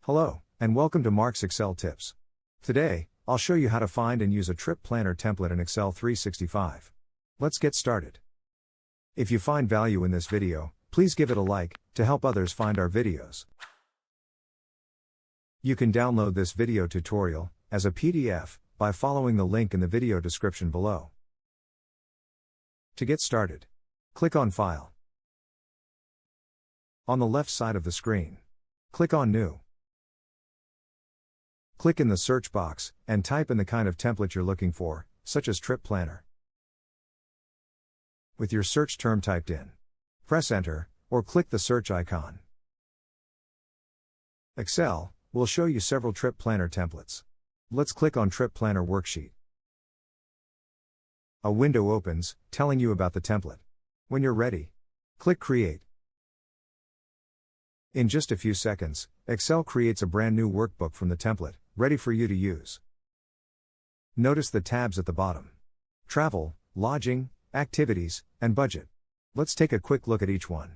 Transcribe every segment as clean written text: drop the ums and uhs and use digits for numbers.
Hello, and welcome to Mark's Excel Tips. Today, I'll show you how to find and use a trip planner template in Excel 365. Let's get started. If you find value in this video, please give it a like, to help others find our videos. You can download this video tutorial, as a PDF, by following the link in the video description below. To get started, click on File. On the left side of the screen, click on New. Click in the search box, and type in the kind of template you're looking for, such as Trip Planner. With your search term typed in, press Enter, or click the search icon. Excel will show you several Trip Planner templates. Let's click on Trip Planner Worksheet. A window opens, telling you about the template. When you're ready, click Create. In just a few seconds, Excel creates a brand new workbook from the template, ready for you to use. Notice the tabs at the bottom: Travel, Lodging, Activities, and Budget. Let's take a quick look at each one.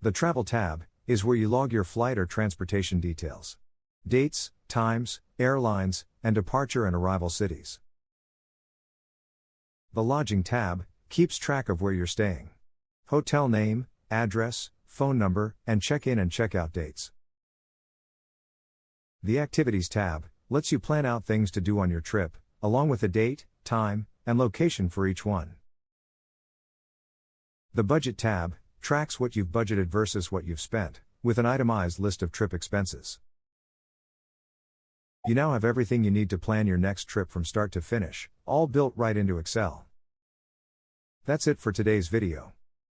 The Travel tab is where you log your flight or transportation details. Dates, times, airlines, and departure and arrival cities. The Lodging tab keeps track of where you're staying. Hotel name, address, phone number, and check-in and check-out dates. The Activities tab lets you plan out things to do on your trip, along with a date, time, and location for each one. The Budget tab tracks what you've budgeted versus what you've spent, with an itemized list of trip expenses. You now have everything you need to plan your next trip from start to finish, all built right into Excel. That's it for today's video.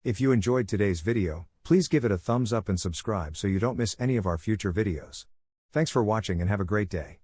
If you enjoyed today's video, please give it a thumbs up and subscribe so you don't miss any of our future videos. Thanks for watching and have a great day.